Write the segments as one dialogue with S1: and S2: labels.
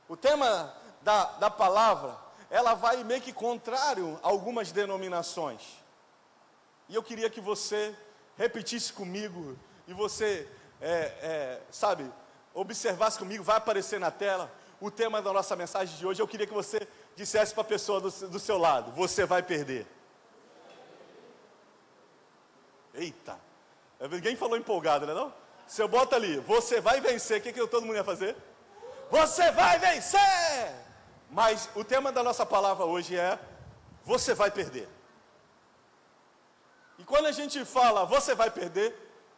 S1: O tema da palavra, ela vai meio que contrário a algumas denominações. E eu queria que você repetisse comigo e você, observasse comigo, vai aparecer na tela o tema da nossa mensagem de hoje. Eu queria que você dissesse para a pessoa do seu lado: você vai perder. Eita, ninguém falou empolgado, né não? Se eu boto ali, você vai vencer, o que todo mundo ia fazer? Você vai vencer! Mas o tema da nossa palavra hoje é: você vai perder. E quando a gente fala, você vai perder,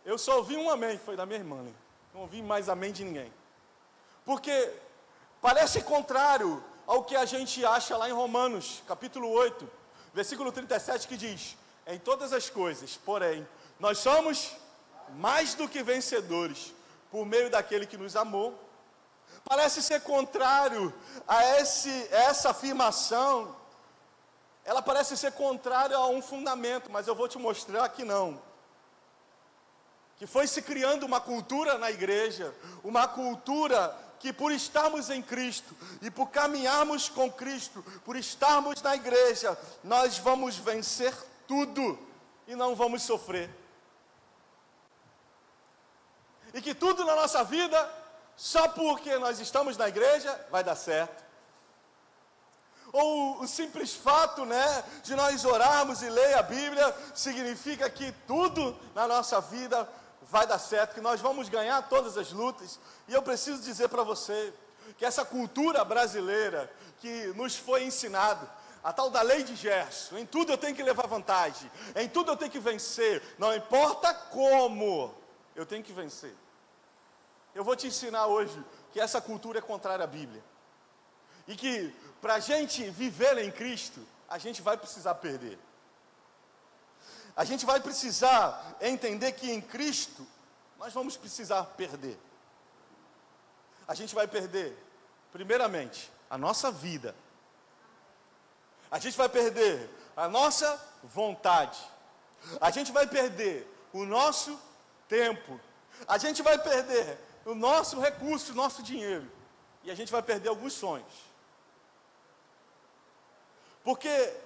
S1: eu só ouvi um amém, foi da minha irmã, né? Não ouvi mais amém de ninguém. Porque parece contrário ao que a gente acha lá em Romanos, capítulo 8, versículo 37, que diz: em todas as coisas, porém, nós somos mais do que vencedores, por meio daquele que nos amou. Parece ser contrário a essa afirmação. Ela parece ser contrária a um fundamento, mas eu vou te mostrar que não. Que foi se criando uma cultura na igreja, uma cultura que por estarmos em Cristo e por caminharmos com Cristo, por estarmos na igreja, nós vamos vencer tudo e não vamos sofrer. E que tudo na nossa vida, só porque nós estamos na igreja, vai dar certo. Ou o simples fato, de nós orarmos e ler a Bíblia, significa que tudo na nossa vida vai dar certo, que nós vamos ganhar todas as lutas. E eu preciso dizer para você, que essa cultura brasileira, que nos foi ensinado, a tal da lei de Gerson, em tudo eu tenho que levar vantagem, em tudo eu tenho que vencer, não importa como, eu tenho que vencer. Eu vou te ensinar hoje que essa cultura é contrária à Bíblia. E que para a gente viver em Cristo, a gente vai precisar perder. A gente vai precisar entender que em Cristo, nós vamos precisar perder. A gente vai perder, primeiramente, a nossa vida. A gente vai perder a nossa vontade. A gente vai perder o nosso tempo. A gente vai perder o nosso recurso, o nosso dinheiro. E a gente vai perder alguns sonhos. Porque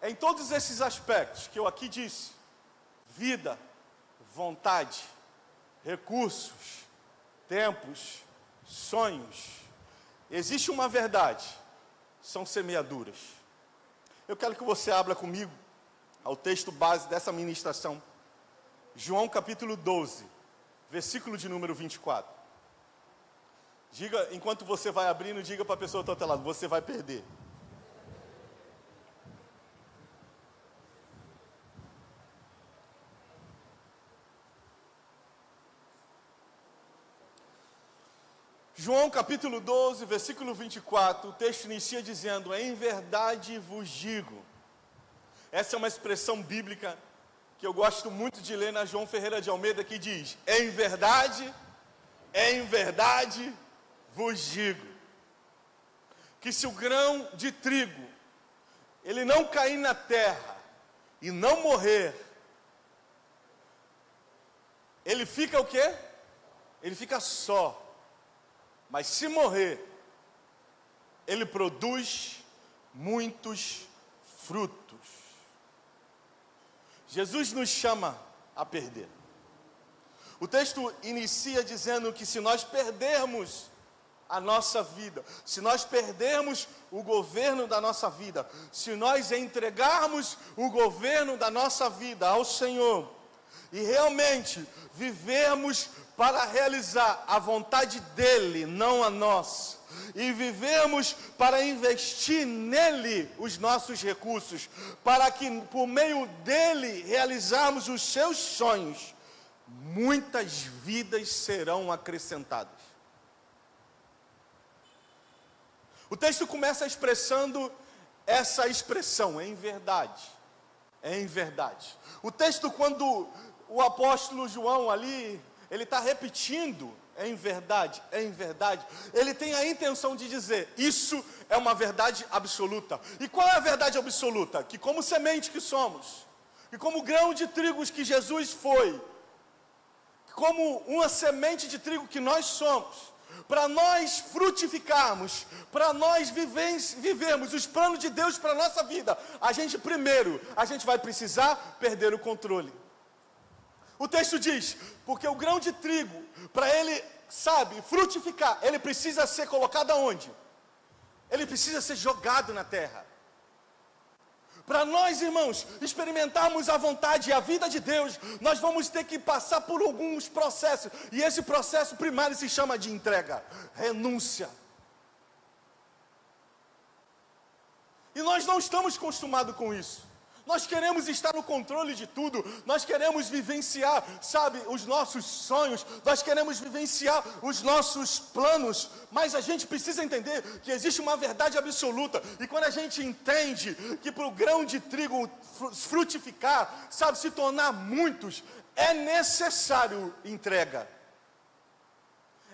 S1: em todos esses aspectos que eu aqui disse, vida, vontade, recursos, tempos, sonhos, existe uma verdade: são semeaduras. Eu quero que você abra comigo ao texto base dessa ministração, João capítulo 12, versículo de número 24. Diga, enquanto você vai abrindo, diga para a pessoa do outro lado: você vai perder. João capítulo 12, versículo 24, o texto inicia dizendo: em verdade vos digo. Essa é uma expressão bíblica que eu gosto muito de ler na João Ferreira de Almeida, que diz: em verdade vos digo, que se o grão de trigo, ele não cair na terra e não morrer, ele fica o quê? Ele fica só. Mas se morrer, ele produz muitos frutos. Jesus nos chama a perder. O texto inicia dizendo que se nós perdermos a nossa vida, se nós perdermos o governo da nossa vida, se nós entregarmos o governo da nossa vida ao Senhor, e realmente vivermos para realizar a vontade dEle, não a nossa, e vivemos para investir nele os nossos recursos, para que por meio dele realizarmos os seus sonhos, muitas vidas serão acrescentadas. O texto começa expressando essa expressão: em verdade, em verdade. O texto, quando o apóstolo João ali, ele está repetindo em verdade, ele tem a intenção de dizer: isso é uma verdade absoluta. E qual é a verdade absoluta? Que como semente que somos, e como grão de trigo que Jesus foi, como uma semente de trigo que nós somos, para nós frutificarmos, para nós vivermos os planos de Deus para a nossa vida, a gente vai precisar perder o controle. O texto diz, porque o grão de trigo, para ele, frutificar, ele precisa ser colocado aonde? Ele precisa ser jogado na terra. Para nós, irmãos, experimentarmos a vontade e a vida de Deus, nós vamos ter que passar por alguns processos. E esse processo primário se chama de entrega, renúncia. E nós não estamos acostumados com isso. Nós queremos estar no controle de tudo, nós queremos vivenciar, os nossos sonhos, nós queremos vivenciar os nossos planos, mas a gente precisa entender que existe uma verdade absoluta, e quando a gente entende que para o grão de trigo frutificar, se tornar muitos, é necessário entrega,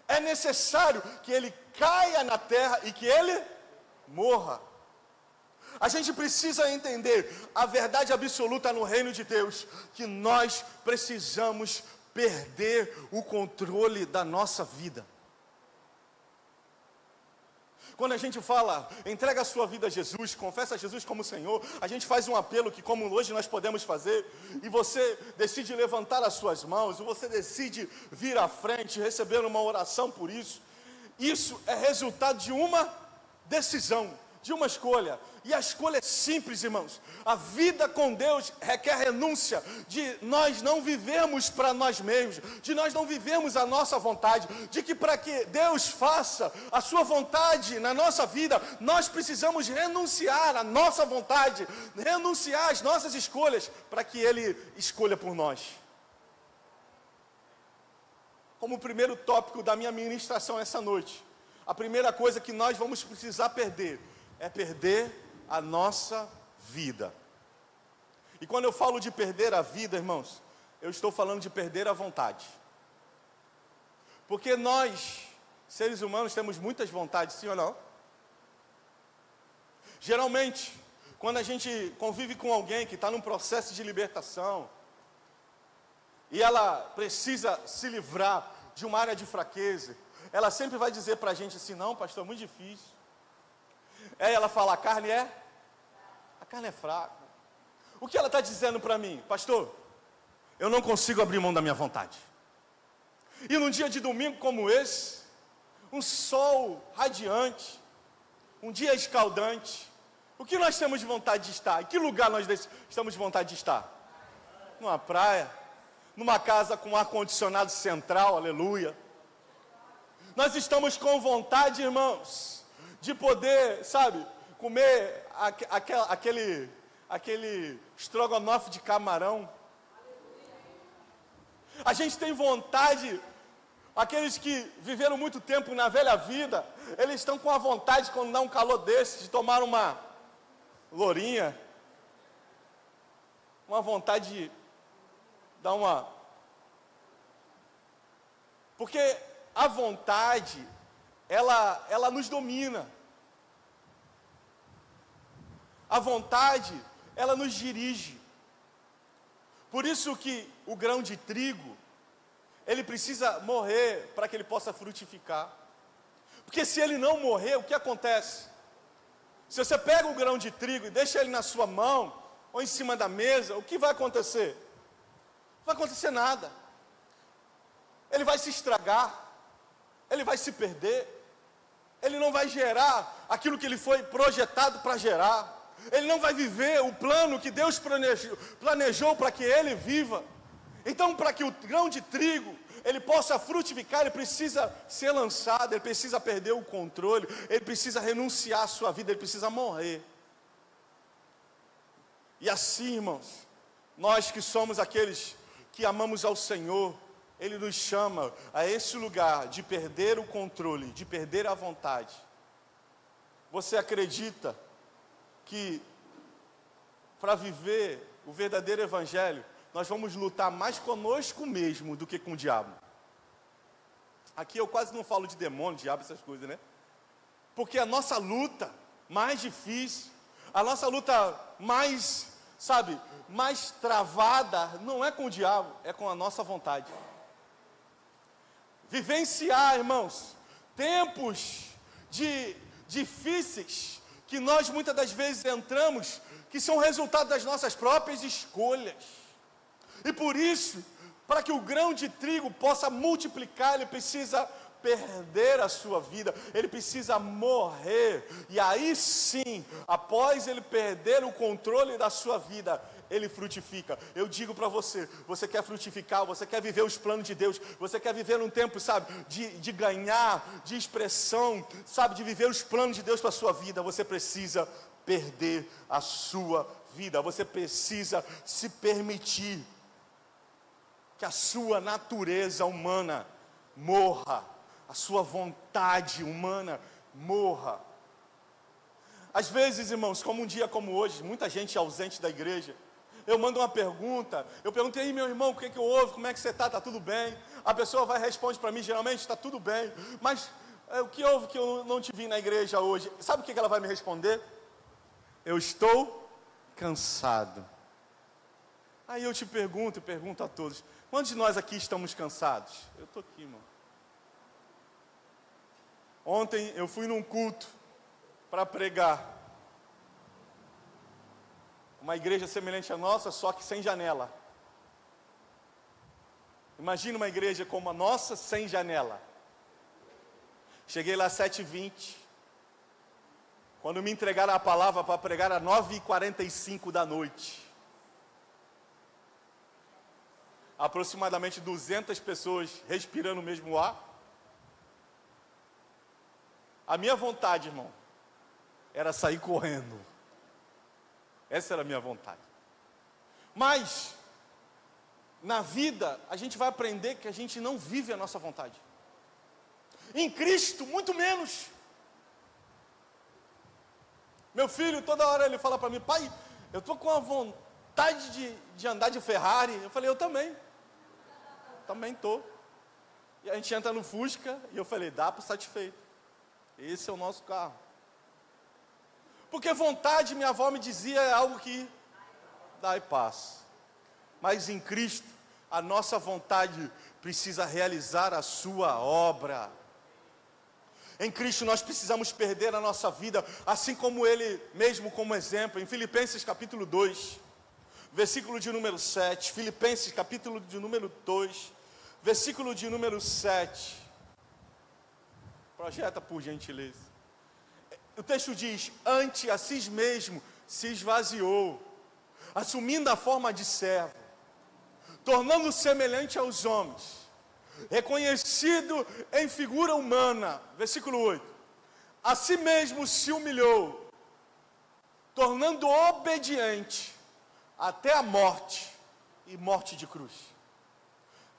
S1: é necessário que ele caia na terra e que ele morra. A gente precisa entender a verdade absoluta no reino de Deus, que nós precisamos perder o controle da nossa vida. Quando a gente fala, entrega a sua vida a Jesus, confessa a Jesus como Senhor, a gente faz um apelo que como hoje nós podemos fazer, e você decide levantar as suas mãos, e você decide vir à frente, receber uma oração por isso. Isso é resultado de uma decisão, de uma escolha, e a escolha é simples, irmãos. A vida com Deus requer renúncia, de nós não vivermos para nós mesmos, de nós não vivermos a nossa vontade, de que para que Deus faça a sua vontade na nossa vida, nós precisamos renunciar à nossa vontade, renunciar às nossas escolhas, para que Ele escolha por nós. Como primeiro tópico da minha ministração essa noite, a primeira coisa que nós vamos precisar perder, é perder a nossa vida. E quando eu falo de perder a vida, irmãos, eu estou falando de perder a vontade. Porque nós, seres humanos, temos muitas vontades, sim ou não? Geralmente, quando a gente convive com alguém que está num processo de libertação, e ela precisa se livrar de uma área de fraqueza, ela sempre vai dizer para a gente assim, não, pastor, é muito difícil. Aí ela fala, a carne é fraca. O que ela está dizendo para mim? Pastor, eu não consigo abrir mão da minha vontade. E num dia de domingo como esse, um sol radiante, um dia escaldante, o que nós temos de vontade de estar? Em que lugar nós estamos de vontade de estar? Numa praia, numa casa com ar-condicionado central, aleluia. Nós estamos com vontade, irmãos, de poder, comer aquele estrogonofe de camarão. A gente tem vontade, aqueles que viveram muito tempo na velha vida, eles estão com a vontade, quando dá um calor desse, de tomar uma lourinha, uma vontade de dar uma... Porque a vontade, ela nos domina. A vontade, ela nos dirige. Por isso que o grão de trigo, ele precisa morrer para que ele possa frutificar. Porque se ele não morrer, o que acontece? Se você pega o grão de trigo e deixa ele na sua mão, ou em cima da mesa, o que vai acontecer? Não vai acontecer nada. Ele vai se estragar, ele vai se perder, ele não vai gerar aquilo que ele foi projetado para gerar, ele não vai viver o plano que Deus planejou para que ele viva. Então, para que o grão de trigo ele possa frutificar, ele precisa ser lançado, ele precisa perder o controle, ele precisa renunciar à sua vida, ele precisa morrer. E assim, irmãos, nós que somos aqueles que amamos ao Senhor, Ele nos chama a esse lugar de perder o controle, de perder a vontade. Você acredita que para viver o verdadeiro evangelho, nós vamos lutar mais conosco mesmo do que com o diabo? Aqui eu quase não falo de demônio, diabo, essas coisas, né? Porque a nossa luta mais difícil, a nossa luta mais, mais travada, não é com o diabo, é com a nossa vontade. Vivenciar, irmãos, tempos difíceis que nós muitas das vezes entramos, que são resultado das nossas próprias escolhas. E por isso, para que o grão de trigo possa multiplicar, ele precisa perder a sua vida, ele precisa morrer. E aí sim, após ele perder o controle da sua vida, ele frutifica. Eu digo para você, você quer frutificar, você quer viver os planos de Deus, você quer viver um tempo, sabe, de ganhar, de expressão, sabe, de viver os planos de Deus para a sua vida, você precisa perder a sua vida, você precisa se permitir que a sua natureza humana morra, a sua vontade humana morra. Às vezes, irmãos, como um dia como hoje, muita gente ausente da igreja, eu mando uma pergunta, eu pergunto, e aí meu irmão, o que houve, como é que você está, está tudo bem? A pessoa vai e responde para mim, geralmente, está tudo bem, mas o que houve que eu não te vi na igreja hoje? Sabe o que ela vai me responder? Eu estou cansado. Aí eu te pergunto e pergunto a todos, quantos de nós aqui estamos cansados? Eu estou aqui, irmão. Ontem eu fui num culto para pregar. Uma igreja semelhante à nossa, só que sem janela. Imagina uma igreja como a nossa, sem janela. Cheguei lá às 7h20. Quando me entregaram a palavra para pregar às 9h45 da noite. Aproximadamente 200 pessoas respirando o mesmo ar. A minha vontade, irmão, era sair correndo. Essa era a minha vontade. Mas, na vida, a gente vai aprender que a gente não vive a nossa vontade. Em Cristo, muito menos. Meu filho, toda hora ele fala para mim, pai, eu estou com a vontade de andar de Ferrari. Eu falei, eu também. Também estou. E a gente entra no Fusca, e eu falei, dá para satisfeito. Esse é o nosso carro. Porque vontade, minha avó me dizia, é algo que dá e paz. Mas em Cristo, a nossa vontade precisa realizar a sua obra. Em Cristo nós precisamos perder a nossa vida, assim como Ele mesmo como exemplo. Em Filipenses capítulo 2, versículo de número 7. Filipenses capítulo de número 2, versículo de número 7. Projeta por gentileza. O texto diz, ante a si mesmo se esvaziou, assumindo a forma de servo, tornando-se semelhante aos homens, reconhecido em figura humana, versículo 8, a si mesmo se humilhou, tornando obediente até a morte, e morte de cruz.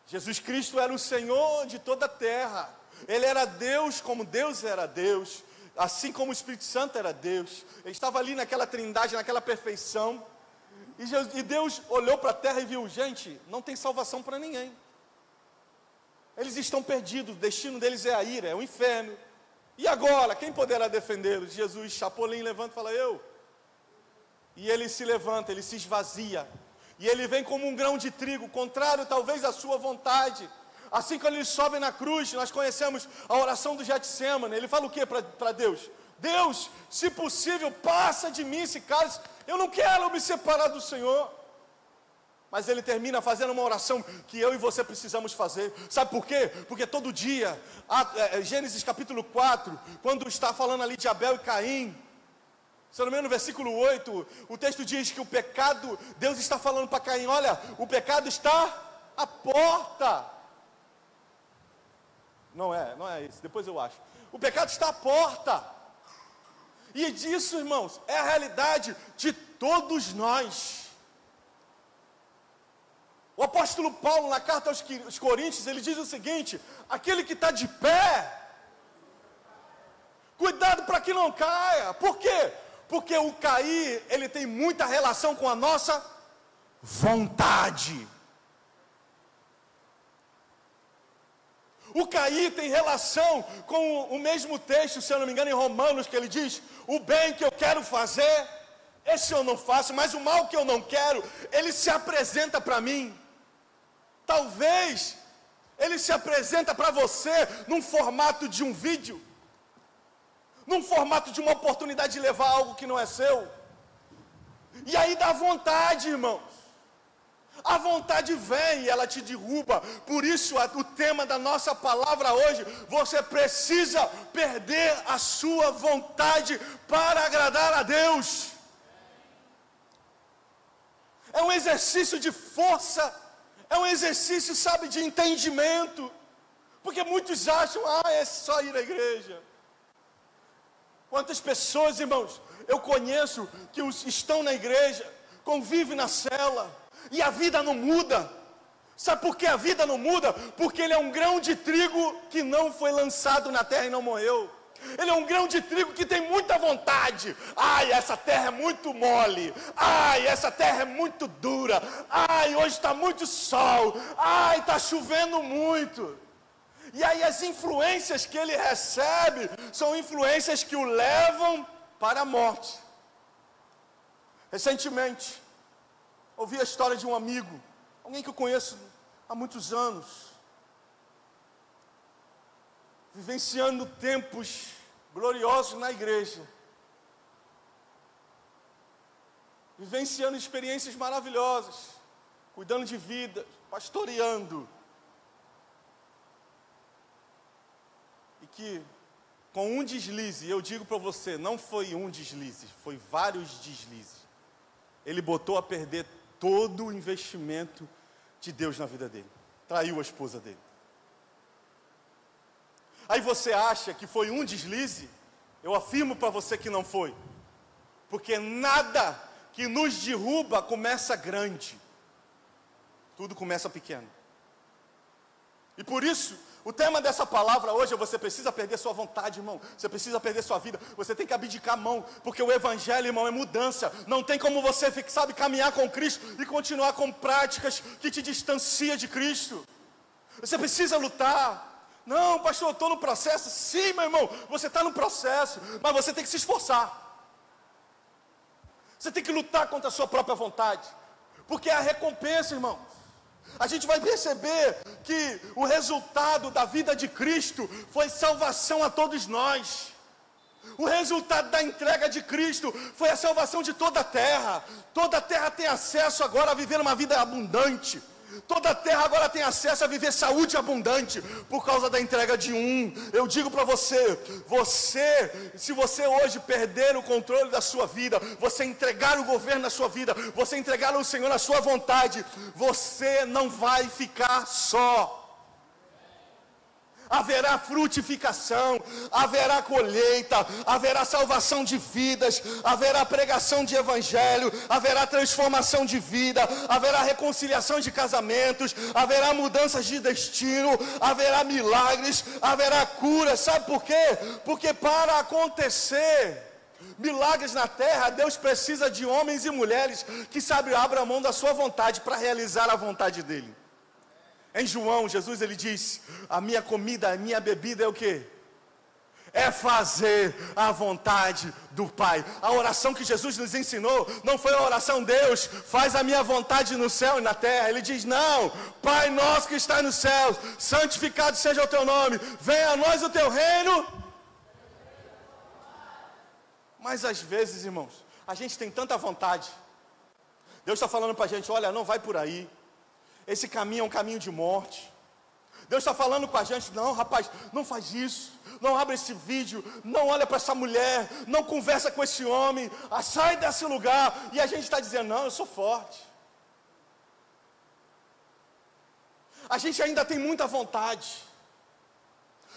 S1: Jesus Cristo era o Senhor de toda a terra, Ele era Deus como Deus era Deus, assim como o Espírito Santo era Deus. Ele estava ali naquela trindade, naquela perfeição, e Deus olhou para a terra e viu, gente, não tem salvação para ninguém, eles estão perdidos, o destino deles é a ira, é o inferno, e agora, quem poderá defendê-los? Jesus, Chapolin, levanta e fala, eu. E ele se levanta, ele se esvazia, e ele vem como um grão de trigo, contrário talvez à sua vontade. Assim, quando ele sobe na cruz, nós conhecemos a oração do Getsemane. Ele fala o que para Deus? Deus, se possível, passa de mim esse cálice. Eu não quero me separar do Senhor. Mas ele termina fazendo uma oração que eu e você precisamos fazer. Sabe por quê? Porque todo dia, Gênesis capítulo 4, quando está falando ali de Abel e Caim, se não me engano, no versículo 8, o texto diz que o pecado, Deus está falando para Caim, olha, o pecado está à porta. Não é isso, depois eu acho. O pecado está à porta. E disso, irmãos, é a realidade de todos nós. O apóstolo Paulo, na carta aos Coríntios, ele diz o seguinte, aquele que está de pé, cuidado para que não caia. Por quê? Porque o cair, ele tem muita relação com a nossa vontade. O cair tem relação com o mesmo texto, se eu não me engano, em Romanos, que ele diz, o bem que eu quero fazer, esse eu não faço, mas o mal que eu não quero, ele se apresenta para mim. Talvez ele se apresenta para você num formato de um vídeo, num formato de uma oportunidade de levar algo que não é seu. E aí dá vontade, irmãos. A vontade vem e ela te derruba. Por isso, o tema da nossa palavra hoje: você precisa perder a sua vontade para agradar a Deus. É um exercício de força, é um exercício, sabe, de entendimento. Porque muitos acham, é só ir à igreja. Quantas pessoas, irmãos, eu conheço que estão na igreja, convivem na cela, e a vida não muda. Sabe por que a vida não muda? Porque ele é um grão de trigo que não foi lançado na terra e não morreu. Ele é um grão de trigo que tem muita vontade. Ai, essa terra é muito mole. Ai, essa terra é muito dura. Ai, hoje está muito sol. Ai, está chovendo muito. E aí as influências que ele recebe são influências que o levam para a morte. Recentemente, ouvi a história de um amigo, alguém que eu conheço há muitos anos, vivenciando tempos gloriosos na igreja, vivenciando experiências maravilhosas, cuidando de vida, pastoreando, e que com um deslize, eu digo para você, não foi um deslize, foi vários deslizes, ele botou a perder todo o investimento de Deus na vida dele, traiu a esposa dele. Aí você acha que foi um deslize? Eu afirmo para você que não foi, porque nada que nos derruba começa grande, tudo começa pequeno. E por isso, o tema dessa palavra hoje é: você precisa perder sua vontade, irmão. Você precisa perder sua vida. Você tem que abdicar a mão, porque o evangelho, irmão, é mudança. Não tem como você, sabe, caminhar com Cristo e continuar com práticas que te distanciam de Cristo. Você precisa lutar. Não, pastor, eu estou no processo. Sim, meu irmão, você está no processo, mas você tem que se esforçar. Você tem que lutar contra a sua própria vontade, porque é a recompensa, irmão. A gente vai perceber que o resultado da vida de Cristo foi salvação a todos nós. O resultado da entrega de Cristo foi a salvação de toda a terra. Toda a terra tem acesso agora a viver uma vida abundante. Toda a terra agora tem acesso a viver saúde abundante por causa da entrega de um. Eu digo para você, se você hoje perder o controle da sua vida, você entregar o governo da sua vida, você entregar ao Senhor a sua vontade, você não vai ficar só. Haverá frutificação, haverá colheita, haverá salvação de vidas, haverá pregação de evangelho, haverá transformação de vida, haverá reconciliação de casamentos, haverá mudanças de destino, haverá milagres, haverá cura. Sabe por quê? Porque para acontecer milagres na terra, Deus precisa de homens e mulheres que sabem abrir mão da sua vontade para realizar a vontade dele. Em João, Jesus ele diz: a minha comida, a minha bebida é o quê? É fazer a vontade do Pai. A oração que Jesus nos ensinou não foi a oração: Deus, faz a minha vontade no céu e na terra. Ele diz: não, Pai nosso que está nos céus, santificado seja o teu nome, venha a nós o teu reino. Mas às vezes, irmãos, a gente tem tanta vontade. Deus está falando para a gente: olha, não vai por aí. Esse caminho é um caminho de morte. Deus está falando com a gente: não, rapaz, não faz isso, não abre esse vídeo, não olha para essa mulher, não conversa com esse homem, sai desse lugar. E a gente está dizendo: não, eu sou forte. A gente ainda tem muita vontade.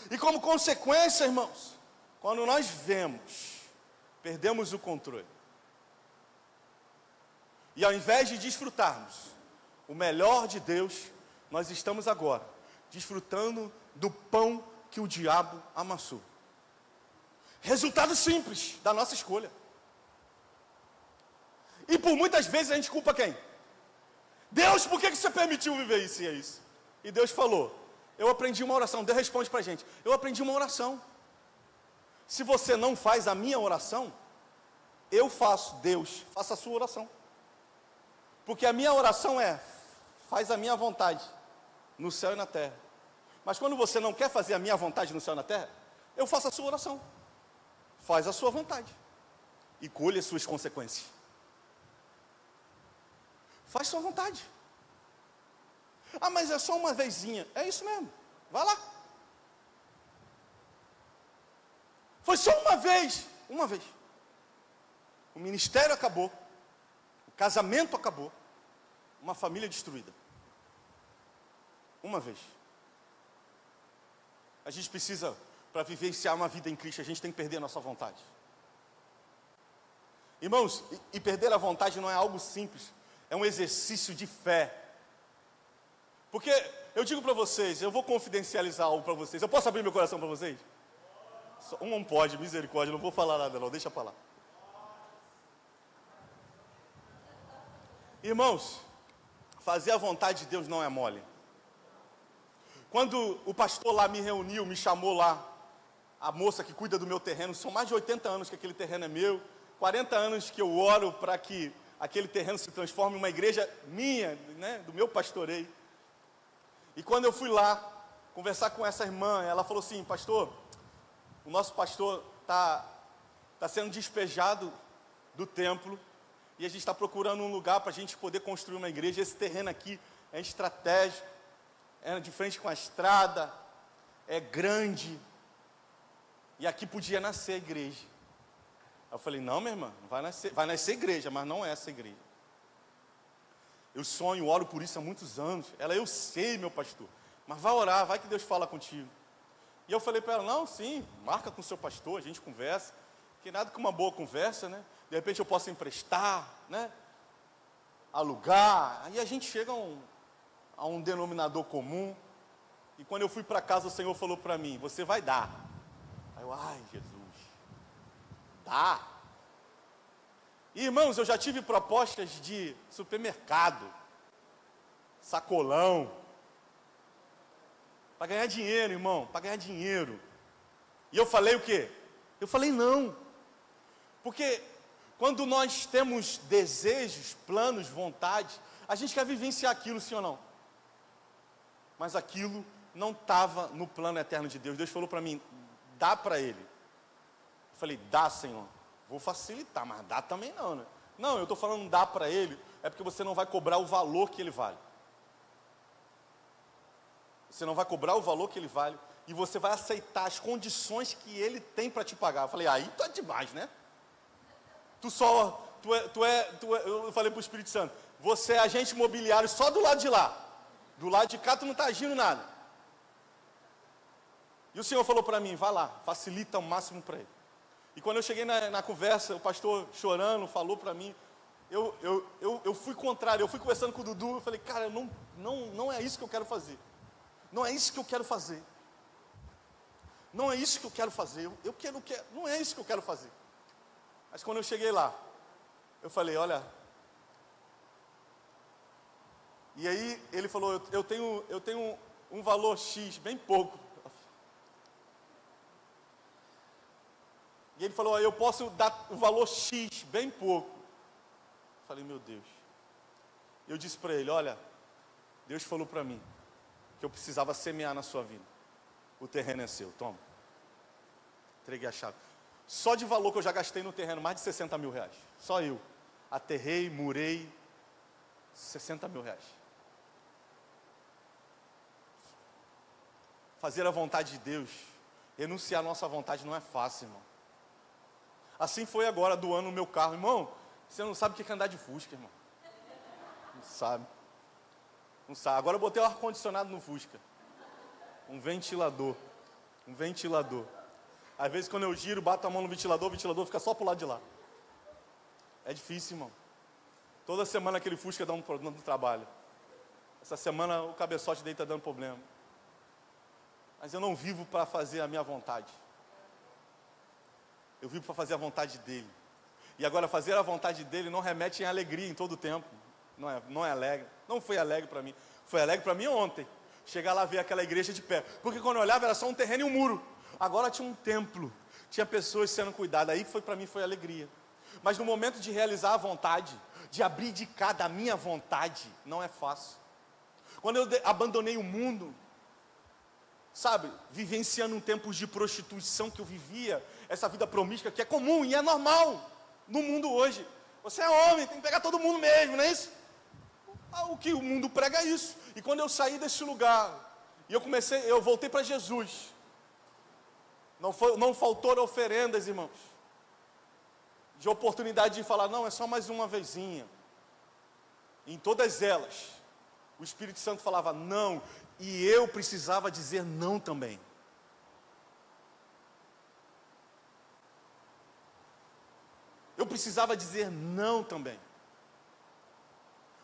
S1: E como consequência, irmãos, quando nós perdemos o controle. E ao invés de desfrutarmos o melhor de Deus, nós estamos agora desfrutando do pão que o diabo amassou. Resultado simples da nossa escolha. E por muitas vezes a gente culpa quem? Deus, por que você permitiu viver isso e é isso? E Deus falou: eu aprendi uma oração. Deus responde para a gente: eu aprendi uma oração. Se você não faz a minha oração, eu faço. Deus, faça a sua oração. Porque a minha oração é: faz a minha vontade, no céu e na terra. Mas quando você não quer fazer a minha vontade no céu e na terra, eu faço a sua oração. Faz a sua vontade. E colhe as suas consequências. Faz sua vontade. Ah, mas é só uma vezinha. É isso mesmo. Vai lá. Foi só uma vez. Uma vez. O ministério acabou. O casamento acabou. Uma família destruída. Uma vez. A gente precisa, para vivenciar uma vida em Cristo, a gente tem que perder a nossa vontade. Irmãos, e perder a vontade não é algo simples. É um exercício de fé. Porque eu digo para vocês, eu vou confidencializar algo para vocês. Eu posso abrir meu coração para vocês? Um não pode, misericórdia, não vou falar nada não, deixa para lá. Irmãos, fazer a vontade de Deus não é mole. Quando o pastor lá me reuniu, me chamou lá, a moça que cuida do meu terreno, são mais de 80 anos que aquele terreno é meu, 40 anos que eu oro para que aquele terreno se transforme em uma igreja minha, né, do meu pastoreio. E quando eu fui lá conversar com essa irmã, ela falou assim: pastor, o nosso pastor está sendo despejado do templo e a gente está procurando um lugar para a gente poder construir uma igreja. Esse terreno aqui é estratégico, é de frente com a estrada, é grande, e aqui podia nascer a igreja. Eu falei: não, minha irmã, vai nascer igreja, mas não é essa igreja. Eu sonho, oro por isso há muitos anos. Ela: eu sei, meu pastor, mas vai orar, vai que Deus fala contigo. E eu falei para ela: não, sim, marca com o seu pastor, a gente conversa, que nada com uma boa conversa, né? De repente eu posso emprestar, né? Alugar, aí a gente chega a um denominador comum. E quando eu fui para casa, o Senhor falou para mim: você vai dar. Aí eu: ai, Jesus, dá. E, irmãos, eu já tive propostas de supermercado, sacolão, para ganhar dinheiro, irmão, para ganhar dinheiro. E eu falei o quê? Eu falei não. Porque quando nós temos desejos, planos, vontade, a gente quer vivenciar aquilo, sim ou não? Mas aquilo não estava no plano eterno de Deus. Deus falou para mim: dá para ele. Eu falei: dá, Senhor. Vou facilitar, mas dá também não, né? Não, eu estou falando dá para ele, é porque você não vai cobrar o valor que ele vale. Você não vai cobrar o valor que ele vale, e você vai aceitar as condições que ele tem para te pagar. Eu falei: aí tá demais, né? Eu falei para o Espírito Santo: você é agente imobiliário só do lado de lá. Do lado de cá tu não está agindo nada. E o Senhor falou para mim: vai lá, facilita o máximo para ele. E quando eu cheguei na conversa, o pastor chorando, falou para mim, eu fui contrário, eu fui conversando com o Dudu, eu falei: cara, não é isso que eu quero fazer. Não é isso que eu quero fazer. Não é isso que eu quero fazer. Não é isso que eu quero fazer. Mas quando eu cheguei lá, eu falei: olha. E aí ele falou: eu tenho um valor X, bem pouco. E ele falou: eu posso dar o valor X, bem pouco. Eu falei: meu Deus. Eu disse para ele: olha, Deus falou para mim que eu precisava semear na sua vida. O terreno é seu, toma. Entreguei a chave. Só de valor que eu já gastei no terreno, mais de 60 mil reais. Só eu. Aterrei, murei, 60 mil reais. Fazer a vontade de Deus, renunciar à nossa vontade não é fácil, irmão. Assim foi agora, doando o meu carro. Irmão, você não sabe o que é andar de Fusca, irmão. Não sabe. Não sabe. Agora eu botei o ar-condicionado no Fusca. Um ventilador. Um ventilador. Às vezes quando eu giro, bato a mão no ventilador, o ventilador fica só pro lado de lá. É difícil, irmão. Toda semana aquele Fusca dá um problema no trabalho. Essa semana o cabeçote dele está dando problema. Mas eu não vivo para fazer a minha vontade. Eu vivo para fazer a vontade dele. E agora fazer a vontade dele não remete em alegria em todo o tempo. Não é alegre. Não foi alegre para mim. Foi alegre para mim ontem. Chegar lá e ver aquela igreja de pé. Porque quando eu olhava era só um terreno e um muro. Agora tinha um templo. Tinha pessoas sendo cuidadas. Aí para mim foi alegria. Mas no momento de realizar a vontade, de abdicar da minha vontade, não é fácil. Quando eu abandonei o mundo, sabe, vivenciando um tempo de prostituição que eu vivia, essa vida promíscua que é comum e é normal no mundo hoje. Você é homem, tem que pegar todo mundo mesmo, não é isso? O que o mundo prega é isso. E quando eu saí desse lugar, e eu voltei para Jesus, não faltou oferendas, irmãos, de oportunidade de falar, não, é só mais uma vezinha. Em todas elas, o Espírito Santo falava não, e eu precisava dizer não também. Eu precisava dizer não também.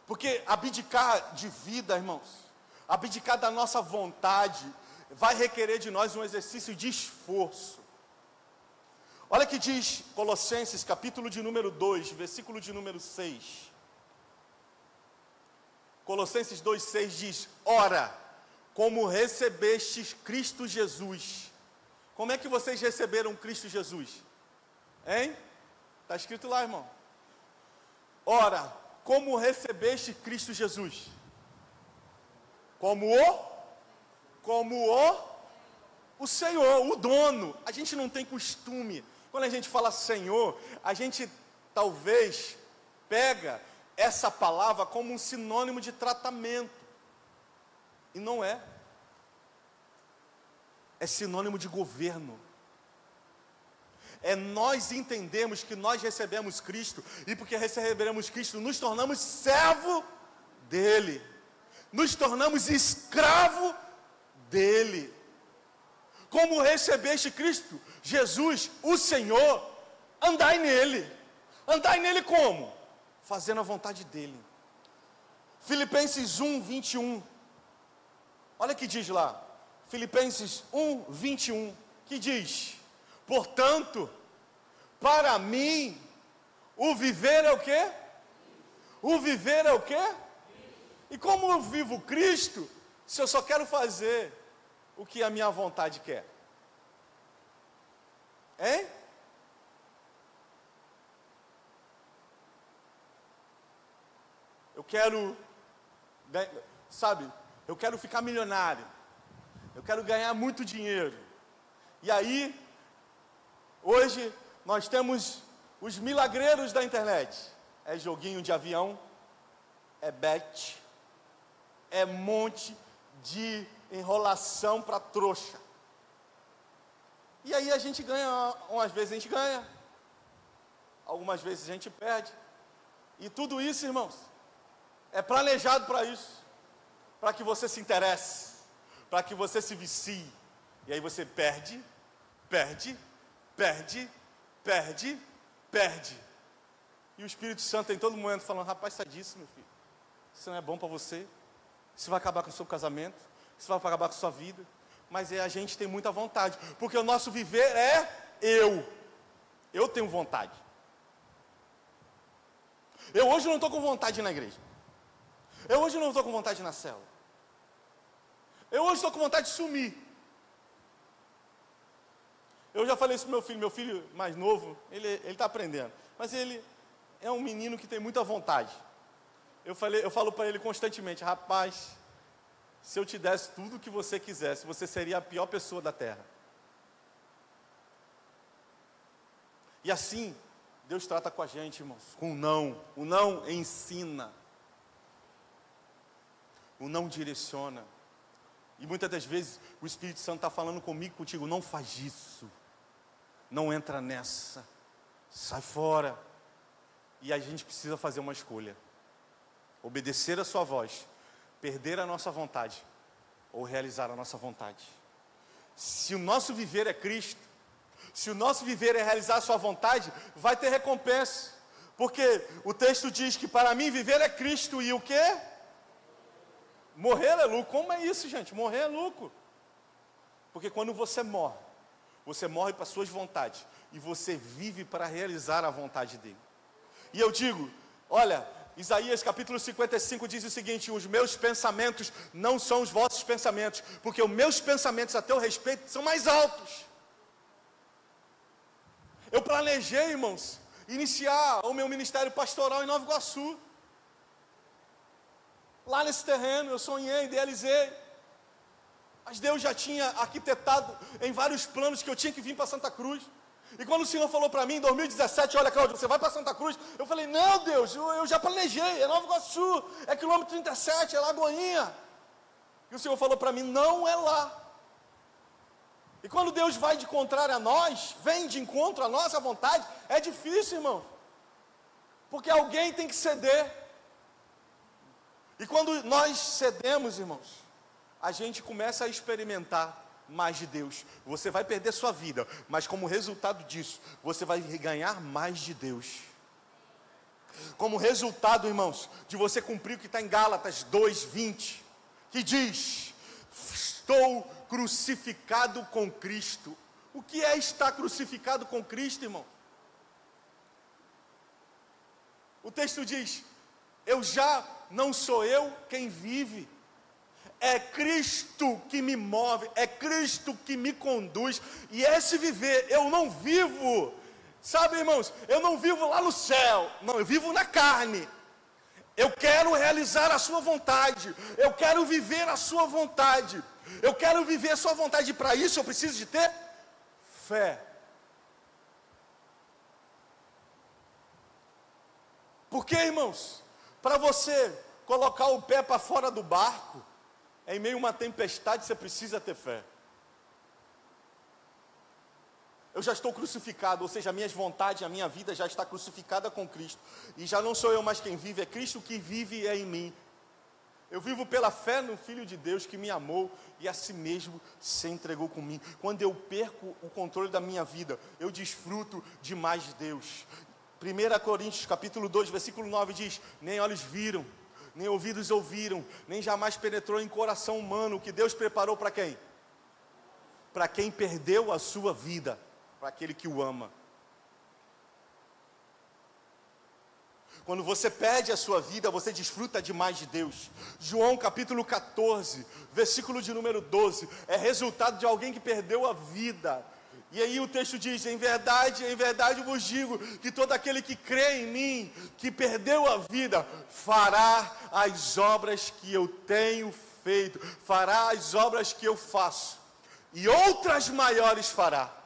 S1: Porque abdicar de vida, irmãos, abdicar da nossa vontade, vai requerer de nós um exercício de esforço. Olha que diz Colossenses, capítulo de número 2, versículo de número 6. Colossenses 2,6 diz: ora, como recebestes Cristo Jesus. Como é que vocês receberam Cristo Jesus? Hein? Está escrito lá, irmão. Ora, como recebeste Cristo Jesus? Como o Senhor, o dono. A gente não tem costume. Quando a gente fala Senhor, a gente talvez pega essa palavra como um sinônimo de tratamento. E não é. É sinônimo de governo. É nós entendemos que nós recebemos Cristo, e porque recebemos Cristo, nos tornamos servo dele. Nos tornamos escravo dele. Como recebeste Cristo, Jesus, o Senhor, andai nele. Andai nele como? Fazendo a vontade dele. Filipenses 1, 21. Olha o que diz lá. Filipenses 1, 21. Que diz: portanto, para mim, o viver é o quê? O viver é o quê? E como eu vivo Cristo, se eu só quero fazer o que a minha vontade quer? Hein? Eu quero, sabe, eu quero ficar milionário. Eu quero ganhar muito dinheiro. E aí, hoje, nós temos os milagreiros da internet. É joguinho de avião, é bet, é monte de enrolação para trouxa. E aí a gente ganha, umas vezes a gente ganha, algumas vezes a gente perde. E tudo isso, irmãos, é planejado para isso, para que você se interesse, para que você se vicie. E aí você perde, perde, perde, perde, perde. E o Espírito Santo em todo momento falando: rapaz, sai disso, meu filho. Isso não é bom para você. Isso vai acabar com o seu casamento. Isso vai acabar com a sua vida. Mas a gente tem muita vontade. Porque o nosso viver é eu. Eu tenho vontade. Eu hoje não estou com vontade de ir na igreja. Eu hoje não estou com vontade de ir na célula. Eu hoje estou com vontade de sumir. Eu já falei isso para meu filho mais novo, ele está aprendendo. Mas ele é um menino que tem muita vontade. Eu falo para ele constantemente: rapaz, se eu te desse tudo o que você quisesse, você seria a pior pessoa da terra. E assim, Deus trata com a gente, irmãos, com o não. O não ensina. O não direciona. E muitas das vezes o Espírito Santo está falando comigo, contigo: não faz isso. Não entra nessa. Sai fora. E a gente precisa fazer uma escolha. Obedecer a sua voz, perder a nossa vontade, ou realizar a nossa vontade. Se o nosso viver é Cristo, se o nosso viver é realizar a sua vontade, vai ter recompensa. Porque o texto diz que para mim viver é Cristo e o quê? Morrer é lucro. Como é isso, gente? Morrer é lucro. Porque quando você morre para as suas vontades, e você vive para realizar a vontade dele. E eu digo, olha, Isaías capítulo 55 diz o seguinte: os meus pensamentos não são os vossos pensamentos, porque os meus pensamentos a teu respeito são mais altos. Eu planejei, irmãos, iniciar o meu ministério pastoral em Nova Iguaçu. Lá nesse terreno, eu sonhei, idealizei. Mas Deus já tinha arquitetado em vários planos que eu tinha que vir para Santa Cruz. E quando o Senhor falou para mim em 2017, olha, Cláudio, você vai para Santa Cruz? Eu falei, não, Deus, eu já planejei, é Nova Iguaçu, é quilômetro 37, é Lagoinha. E o Senhor falou para mim, não é lá. E quando Deus vai de contrário a nós, vem de encontro à nossa vontade, é difícil, irmão. Porque alguém tem que ceder. E quando nós cedemos, irmãos, a gente começa a experimentar mais de Deus. Você vai perder sua vida, mas como resultado disso, você vai ganhar mais de Deus. Como resultado, irmãos, de você cumprir o que está em Gálatas 2:20, que diz, estou crucificado com Cristo. O que é estar crucificado com Cristo, irmão? O texto diz, eu já não sou eu quem vive, é Cristo que me move, é Cristo que me conduz, e esse viver, eu não vivo, sabe, irmãos, eu não vivo lá no céu, não, eu vivo na carne. Eu quero realizar a sua vontade, eu quero viver a sua vontade, eu quero viver a sua vontade, e para isso eu preciso de ter fé. Porque, irmãos, para você colocar o pé para fora do barco, em meio a uma tempestade, você precisa ter fé. Eu já estou crucificado, ou seja, as minhas vontades, a minha vida já está crucificada com Cristo. E já não sou eu mais quem vive, é Cristo que vive em mim. Eu vivo pela fé no Filho de Deus que me amou e a si mesmo se entregou comigo. Quando eu perco o controle da minha vida, eu desfruto de mais de Deus. 1 Coríntios capítulo 2, versículo 9 diz, nem olhos viram, nem ouvidos ouviram, nem jamais penetrou em coração humano o que Deus preparou para quem? Para quem perdeu a sua vida, para aquele que o ama. Quando você perde a sua vida, você desfruta demais de Deus. João capítulo 14, versículo de número 12, é resultado de alguém que perdeu a vida. E aí o texto diz, em verdade vos digo, que todo aquele que crê em mim, que perdeu a vida, fará as obras que eu tenho feito, fará as obras que eu faço, e outras maiores fará.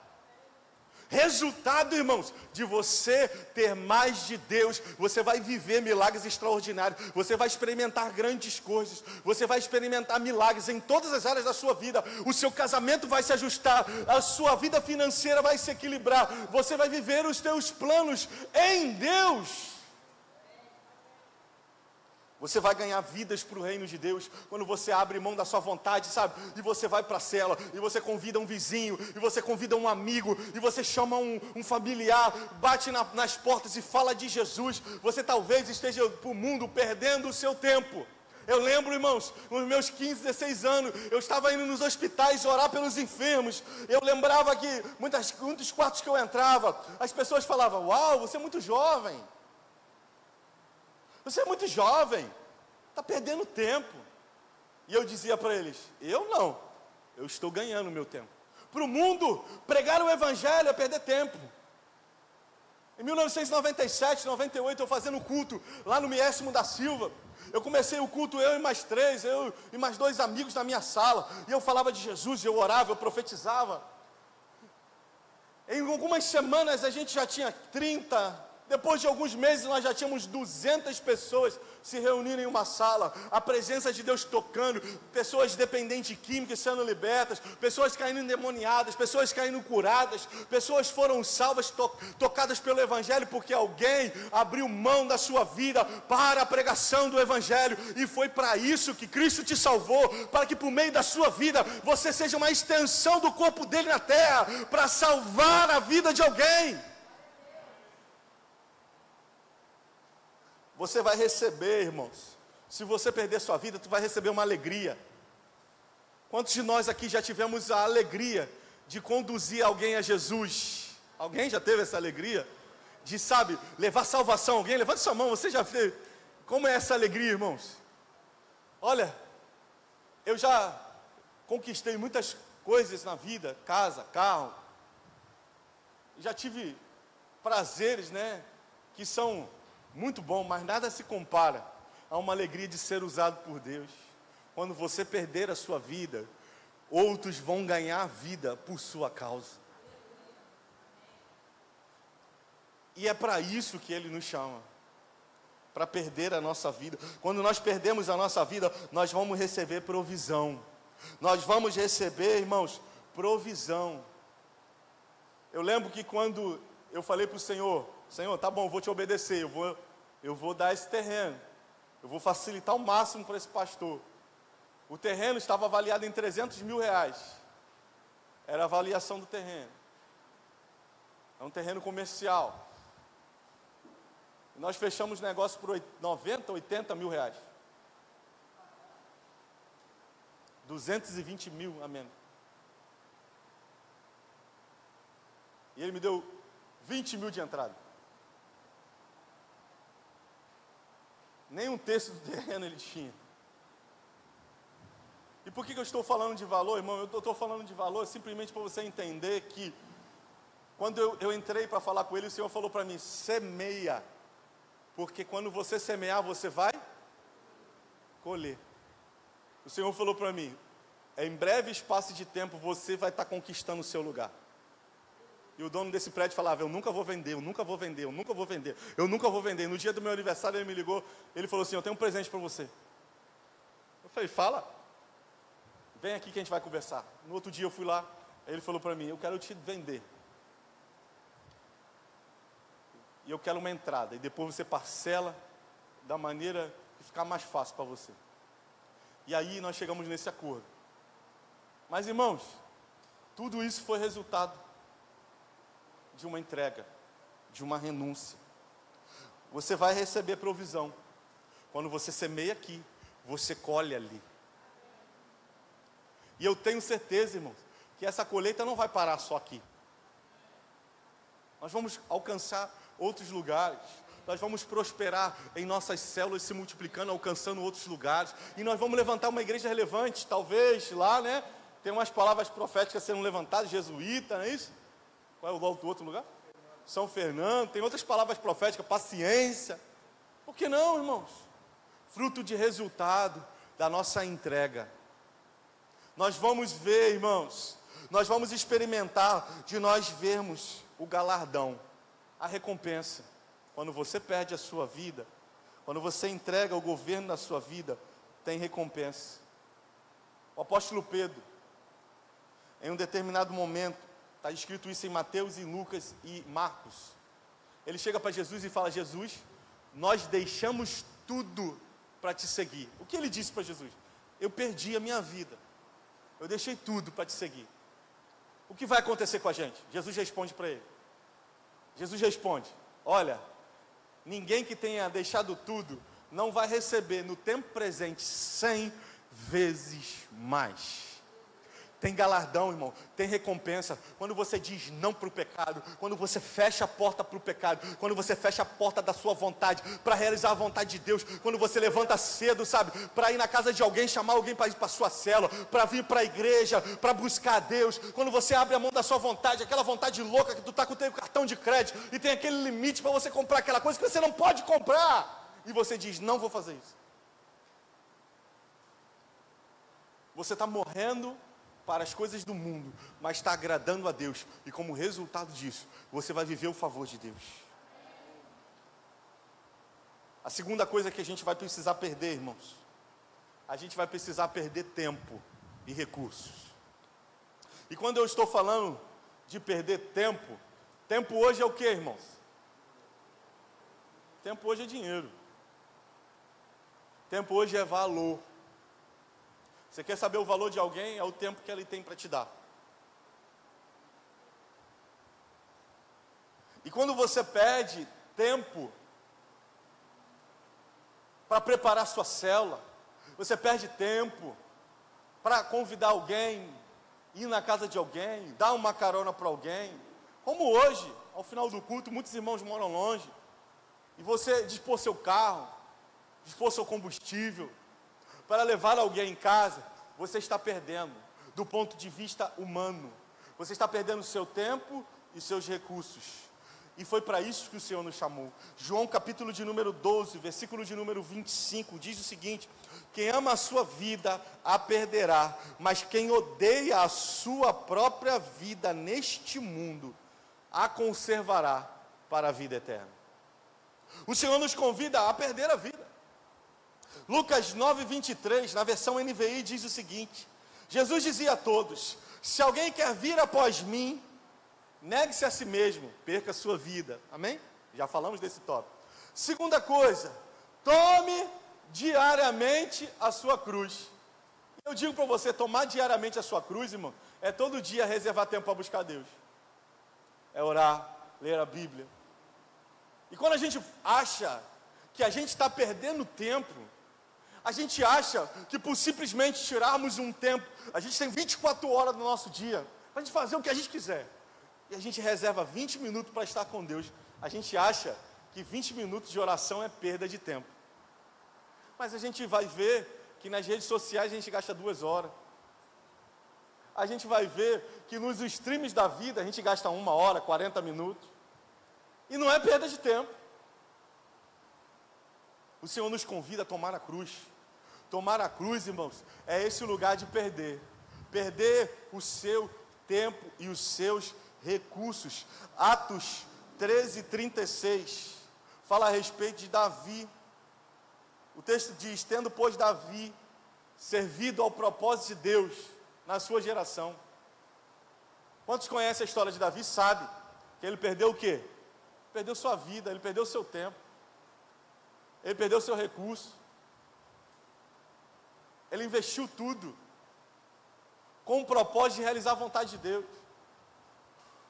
S1: Resultado, irmãos, de você ter mais de Deus, você vai viver milagres extraordinários, você vai experimentar grandes coisas, você vai experimentar milagres em todas as áreas da sua vida, o seu casamento vai se ajustar, a sua vida financeira vai se equilibrar, você vai viver os teus planos em Deus. Você vai ganhar vidas para o reino de Deus, quando você abre mão da sua vontade, sabe? E você vai para a cela, e você convida um vizinho, e você convida um amigo, e você chama um familiar, bate nas portas e fala de Jesus. Você talvez esteja para o mundo perdendo o seu tempo. Eu lembro, irmãos, nos meus 15, 16 anos, eu estava indo nos hospitais orar pelos enfermos. Eu lembrava que muitos quartos que eu entrava, as pessoas falavam, uau, você é muito jovem. Você é muito jovem, está perdendo tempo. E eu dizia para eles, eu não, eu estou ganhando o meu tempo. Para o mundo, pregar o evangelho é perder tempo. Em 1997, 98, eu fazendo culto lá no Miésimo da Silva. Eu comecei o culto, eu e mais 3, eu e mais 2 amigos na minha sala. E eu falava de Jesus, eu orava, eu profetizava. Em algumas semanas a gente já tinha 30. Depois de alguns meses nós já tínhamos 200 pessoas se reunindo em uma sala, a presença de Deus tocando, pessoas dependentes de químicos sendo libertas, pessoas caindo endemoniadas, pessoas caindo curadas, pessoas foram salvas, tocadas pelo Evangelho, porque alguém abriu mão da sua vida para a pregação do Evangelho, e foi para isso que Cristo te salvou, para que por meio da sua vida, você seja uma extensão do corpo dele na terra, para salvar a vida de alguém. Você vai receber, irmãos, se você perder sua vida, tu vai receber uma alegria. Quantos de nós aqui já tivemos a alegria de conduzir alguém a Jesus? Alguém já teve essa alegria? De, sabe, levar salvação a alguém? Levante sua mão, você já fez. Como é essa alegria, irmãos? Olha, eu já conquistei muitas coisas na vida, casa, carro. Já tive prazeres, né, que são muito bom, mas nada se compara a uma alegria de ser usado por Deus. Quando você perder a sua vida, outros vão ganhar a vida por sua causa. E é para isso que Ele nos chama, para perder a nossa vida. Quando nós perdemos a nossa vida, nós vamos receber provisão. Nós vamos receber, irmãos, provisão. Eu lembro que quando eu falei para o Senhor, Senhor, tá bom, vou te obedecer, eu vou dar esse terreno, eu vou facilitar o máximo para esse pastor. O terreno estava avaliado em 300 mil reais, era a avaliação do terreno. É um terreno comercial. Nós fechamos negócio por 90, 80 mil reais. 220 mil, amém. E ele me deu 20 mil de entrada. Nem um terço do terreno ele tinha. E por que eu estou falando de valor, irmão? Eu estou falando de valor simplesmente para você entender que, quando eu entrei para falar com ele, o Senhor falou para mim, semeia. Porque quando você semear, você vai colher. O Senhor falou para mim, em breve espaço de tempo, você vai estar conquistando o seu lugar. E o dono desse prédio falava, eu nunca vou vender, eu nunca vou vender, eu nunca vou vender, eu nunca vou vender. No dia do meu aniversário, ele me ligou, ele falou assim, eu tenho um presente para você. Eu falei, fala. Vem aqui que a gente vai conversar. No outro dia eu fui lá, ele falou para mim, eu quero te vender. E eu quero uma entrada, e depois você parcela da maneira que ficar mais fácil para você. E aí nós chegamos nesse acordo. Mas, irmãos, tudo isso foi resultado de uma entrega, de uma renúncia. Você vai receber provisão. Quando você semeia aqui, você colhe ali. E eu tenho certeza, irmãos, que essa colheita não vai parar só aqui. Nós vamos alcançar outros lugares, nós vamos prosperar em nossas células, se multiplicando, alcançando outros lugares, e nós vamos levantar uma igreja relevante, talvez lá, né, tem umas palavras proféticas sendo levantadas, jesuíta, não é isso? Qual é o nome do outro lugar? São Fernando, tem outras palavras proféticas, paciência, por que não, irmãos? Fruto de resultado da nossa entrega. Nós vamos ver, irmãos, nós vamos experimentar de nós vermos o galardão, a recompensa. Quando você perde a sua vida, quando você entrega o governo da sua vida, tem recompensa. O apóstolo Pedro, em um determinado momento, está escrito isso em Mateus, em Lucas e Marcos, ele chega para Jesus e fala, Jesus, nós deixamos tudo para te seguir. O que ele disse para Jesus? Eu perdi a minha vida, eu deixei tudo para te seguir. O que vai acontecer com a gente? Jesus responde para ele. Jesus responde, olha, ninguém que tenha deixado tudo, não vai receber no tempo presente 100 vezes mais. Tem galardão, irmão, tem recompensa, quando você diz não para o pecado, quando você fecha a porta para o pecado, quando você fecha a porta da sua vontade, para realizar a vontade de Deus, quando você levanta cedo, sabe, para ir na casa de alguém, chamar alguém para ir para a sua célula, para vir para a igreja, para buscar a Deus, quando você abre a mão da sua vontade, aquela vontade louca que tu está com o teu cartão de crédito, e tem aquele limite para você comprar aquela coisa que você não pode comprar, e você diz, não vou fazer isso. Você está morrendo para as coisas do mundo, mas está agradando a Deus, e como resultado disso, você vai viver o favor de Deus. A segunda coisa que a gente vai precisar perder, irmãos, a gente vai precisar perder tempo e recursos. E quando eu estou falando de perder tempo, tempo hoje é o que, irmãos? Tempo hoje é dinheiro. Tempo hoje é valor. Você quer saber o valor de alguém? É o tempo que ele tem para te dar. E quando você perde tempo para preparar sua célula, você perde tempo para convidar alguém, ir na casa de alguém, dar uma carona para alguém, como hoje, ao final do culto, muitos irmãos moram longe, e você dispor seu carro, dispor seu combustível, para levar alguém em casa, você está perdendo, do ponto de vista humano, você está perdendo seu tempo e seus recursos, e foi para isso que o Senhor nos chamou. João capítulo de número 12, versículo de número 25, diz o seguinte, Quem ama a sua vida, a perderá. Mas quem odeia a sua própria vida neste mundo, a conservará para a vida eterna. O Senhor nos convida a perder a vida. Lucas 9:23, na versão NVI, diz o seguinte: Jesus dizia a todos: se alguém quer vir após mim, negue-se a si mesmo, perca a sua vida. Amém? Já falamos desse tópico. Segunda coisa, tome diariamente a sua cruz. Eu digo para você, tomar diariamente a sua cruz, irmão, é todo dia reservar tempo para buscar Deus. É orar, ler a Bíblia. E quando a gente acha que a gente está perdendo tempo, a gente acha que por simplesmente tirarmos um tempo, a gente tem 24 horas no nosso dia, para a gente fazer o que a gente quiser, e a gente reserva 20 minutos para estar com Deus, a gente acha que 20 minutos de oração é perda de tempo. Mas a gente vai ver que nas redes sociais a gente gasta 2 horas. A gente vai ver que nos streams da vida a gente gasta 1 hora, 40 minutos. E não é perda de tempo. O Senhor nos convida a tomar a cruz. Tomar a cruz, irmãos, é esse lugar de perder. Perder o seu tempo e os seus recursos. Atos 13:36 fala a respeito de Davi. O texto diz: tendo, pois, Davi servido ao propósito de Deus na sua geração. Quantos conhecem a história de Davi sabem que ele perdeu o quê? Perdeu sua vida, ele perdeu seu tempo, ele perdeu seu recurso, ele investiu tudo com o propósito de realizar a vontade de Deus.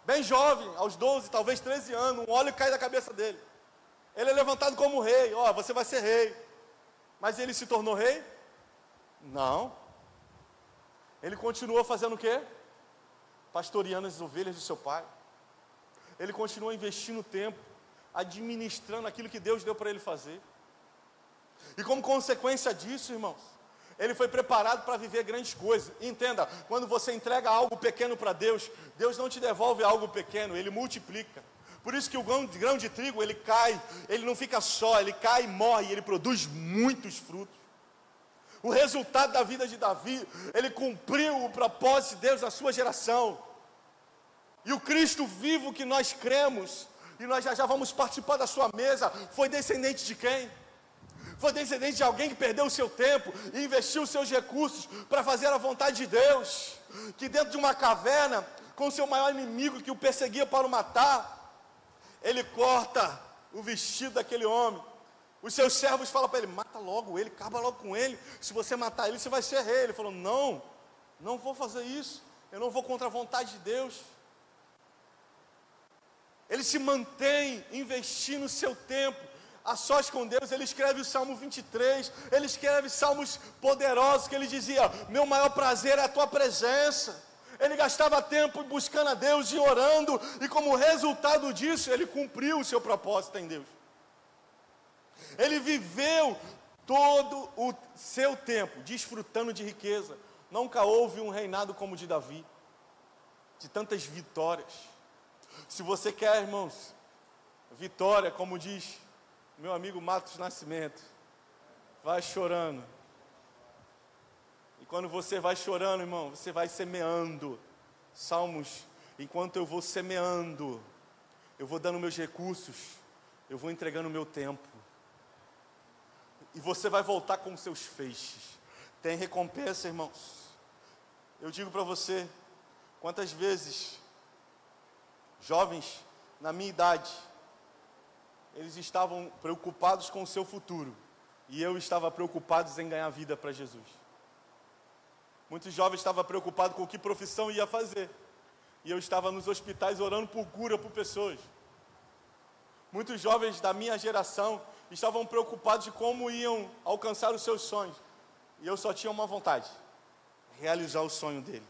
S1: Bem jovem, aos 12, talvez 13 anos, um óleo cai da cabeça dele. Ele é levantado como rei. Ó, você vai ser rei. Mas ele se tornou rei? Não. Ele continuou fazendo o quê? Pastoreando as ovelhas do seu pai. Ele continuou investindo tempo, administrando aquilo que Deus deu para ele fazer. E como consequência disso, irmãos, ele foi preparado para viver grandes coisas. Entenda, quando você entrega algo pequeno para Deus, Deus não te devolve algo pequeno, Ele multiplica. Por isso que o grão de trigo, ele cai, ele não fica só, ele cai e morre, ele produz muitos frutos. O resultado da vida de Davi, ele cumpriu o propósito de Deus na sua geração. E o Cristo vivo que nós cremos, e nós já vamos participar da sua mesa, foi descendente de quem? Foi descendente de alguém que perdeu o seu tempo e investiu os seus recursos para fazer a vontade de Deus. Que dentro de uma caverna, com o seu maior inimigo que o perseguia para o matar, ele corta o vestido daquele homem. Os seus servos falam para ele: mata logo ele, acaba logo com ele. Se você matar ele, você vai ser rei. Ele falou: não vou fazer isso. Eu não vou contra a vontade de Deus. Ele se mantém investindo o seu tempo a sós com Deus. Ele escreve o Salmo 23, ele escreve salmos poderosos, que ele dizia: meu maior prazer é a tua presença. Ele gastava tempo buscando a Deus e orando, e como resultado disso, ele cumpriu o seu propósito em Deus. Ele viveu todo o seu tempo desfrutando de riqueza. Nunca houve um reinado como o de Davi, de tantas vitórias. Se você quer, irmãos, vitória, como diz meu amigo Matos Nascimento, vai chorando. E quando você vai chorando, irmão, você vai semeando. Salmos: enquanto eu vou semeando, eu vou dando meus recursos, eu vou entregando o meu tempo. E você vai voltar com os seus feixes. Tem recompensa, irmãos. Eu digo para você, quantas vezes jovens na minha idade, eles estavam preocupados com o seu futuro, e eu estava preocupado em ganhar vida para Jesus. Muitos jovens estavam preocupados com que profissão ia fazer, e eu estava nos hospitais orando por cura por pessoas. Muitos jovens da minha geração estavam preocupados de como iam alcançar os seus sonhos, e eu só tinha uma vontade: realizar o sonho dele.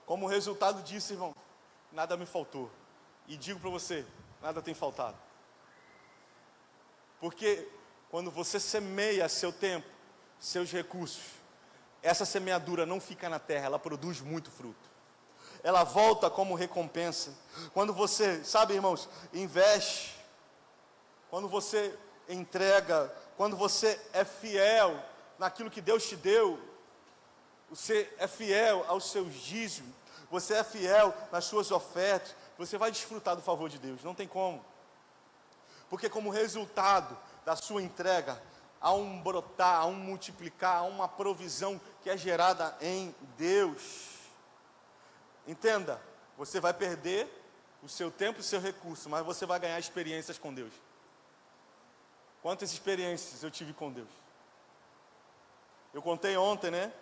S1: Como resultado disso, irmão, nada me faltou. E digo para você, nada tem faltado. Porque quando você semeia seu tempo, seus recursos, essa semeadura não fica na terra, ela produz muito fruto. Ela volta como recompensa. Quando você, sabe, irmãos, investe, quando você entrega, quando você é fiel naquilo que Deus te deu, você é fiel aos seus dízimos, você é fiel nas suas ofertas, você vai desfrutar do favor de Deus, não tem como. Porque como resultado da sua entrega, há um brotar, há um multiplicar, há uma provisão que é gerada em Deus. Entenda, você vai perder o seu tempo e o seu recurso, mas você vai ganhar experiências com Deus. Quantas experiências eu tive com Deus? Eu contei ontem, né?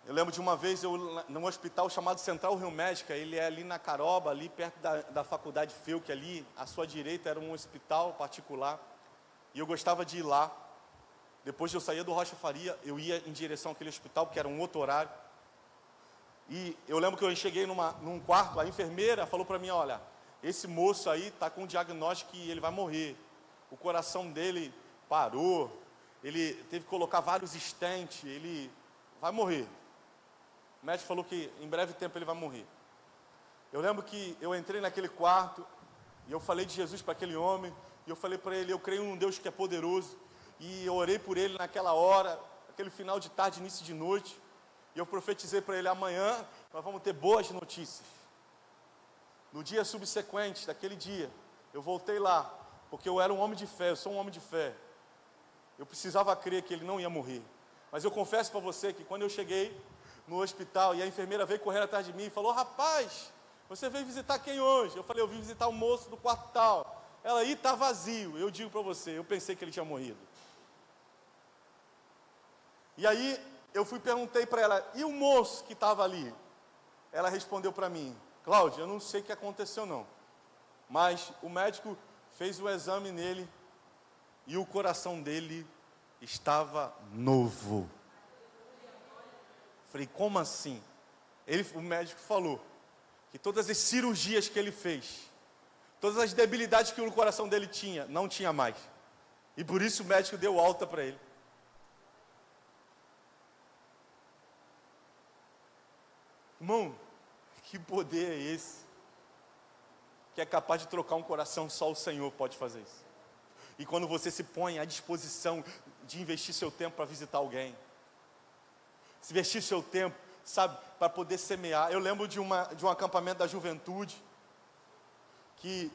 S1: Eu lembro de uma vez, num hospital chamado Central Rio Médica, ele é ali na Caroba, ali perto da faculdade FEUC, ali, à sua direita era um hospital particular, e eu gostava de ir lá. Depois de eu sair do Rocha Faria, eu ia em direção àquele hospital, porque era um outro horário. E eu lembro que eu cheguei num quarto, a enfermeira falou para mim, olha, esse moço aí está com um diagnóstico que ele vai morrer. O coração dele parou, ele teve que colocar vários stents, ele vai morrer. O médico falou que em breve tempo ele vai morrer. Eu lembro que eu entrei naquele quarto, e eu falei de Jesus para aquele homem, e eu falei para ele, eu creio num Deus que é poderoso, e eu orei por ele naquela hora, aquele final de tarde, início de noite, e eu profetizei para ele, amanhã nós vamos ter boas notícias. No dia subsequente, daquele dia, eu voltei lá, porque eu era um homem de fé, eu sou um homem de fé. Eu precisava crer que ele não ia morrer. Mas eu confesso para você que quando eu cheguei no hospital, e a enfermeira veio correr atrás de mim e falou, rapaz, você veio visitar quem hoje? Eu falei, eu vim visitar o moço do quarto tal. Ela, aí está vazio. Eu digo para você, eu pensei que ele tinha morrido. E aí, eu perguntei para ela, e o moço que estava ali? Ela respondeu para mim, Cláudia, eu não sei o que aconteceu não, mas o médico fez o exame nele, e o coração dele estava novo. Falei, como assim? O médico falou que todas as cirurgias que ele fez, todas as debilidades que o coração dele tinha, não tinha mais. E por isso o médico deu alta para ele. Irmão, que poder é esse? Que é capaz de trocar um coração, só o Senhor pode fazer isso. E quando você se põe à disposição de investir seu tempo para visitar alguém, se investir seu tempo, sabe, para poder semear. Eu lembro de um acampamento da juventude, que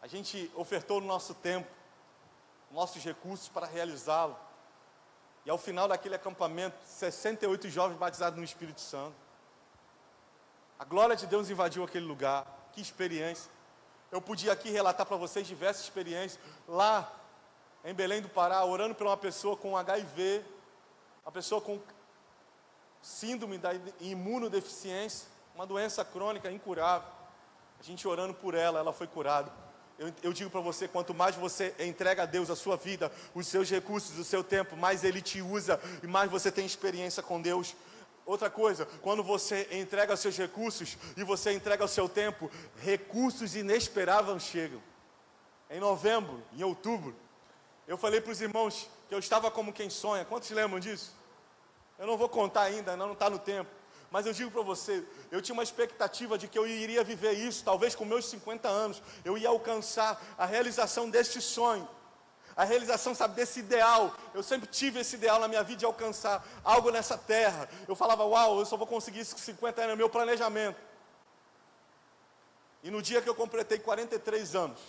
S1: a gente ofertou no nosso tempo, nossos recursos para realizá-lo. E ao final daquele acampamento, 68 jovens batizados no Espírito Santo. A glória de Deus invadiu aquele lugar. Que experiência. Eu podia aqui relatar para vocês diversas experiências. Lá em Belém do Pará, orando por uma pessoa com HIV, uma pessoa com síndrome da imunodeficiência, uma doença crônica incurável. A gente orando por ela, ela foi curada. Eu digo para você, quanto mais você entrega a Deus a sua vida, os seus recursos, o seu tempo, mais Ele te usa e mais você tem experiência com Deus. Outra coisa, quando você entrega os seus recursos e você entrega o seu tempo, recursos inesperados chegam. Em novembro, em outubro, eu falei para os irmãos que eu estava como quem sonha. Quantos lembram disso? Eu não vou contar ainda, não está no tempo. Mas eu digo para você, eu tinha uma expectativa de que eu iria viver isso, talvez com meus 50 anos, eu ia alcançar a realização desse sonho. A realização, sabe, desse ideal. Eu sempre tive esse ideal na minha vida de alcançar algo nessa terra. Eu falava, uau, eu só vou conseguir isso com 50 anos, é meu planejamento. E no dia que eu completei 43 anos,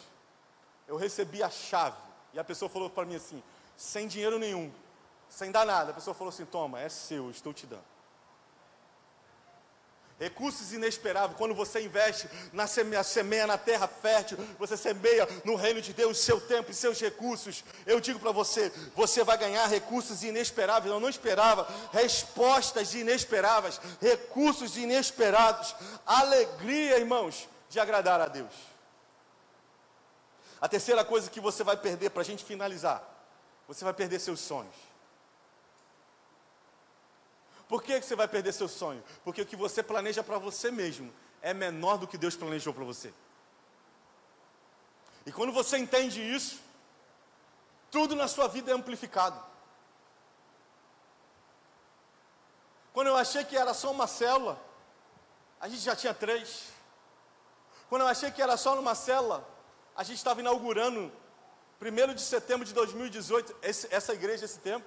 S1: eu recebi a chave. E a pessoa falou para mim assim, sem dinheiro nenhum, sem dar nada. A pessoa falou assim, toma, é seu, estou te dando. Recursos inesperados, quando você investe, semeia na terra fértil, você semeia no reino de Deus, seu tempo e seus recursos. Eu digo para você, você vai ganhar recursos inesperados. Eu não esperava, respostas inesperadas, recursos inesperados, alegria, irmãos, de agradar a Deus. A terceira coisa que você vai perder, para a gente finalizar, você vai perder seus sonhos. Por que você vai perder seu sonho? Porque o que você planeja para você mesmo é menor do que Deus planejou para você. E quando você entende isso, tudo na sua vida é amplificado. Quando eu achei que era só uma célula, a gente já tinha 3. Quando eu achei que era só numa célula, a gente estava inaugurando 1º de setembro de 2018, essa igreja, esse tempo,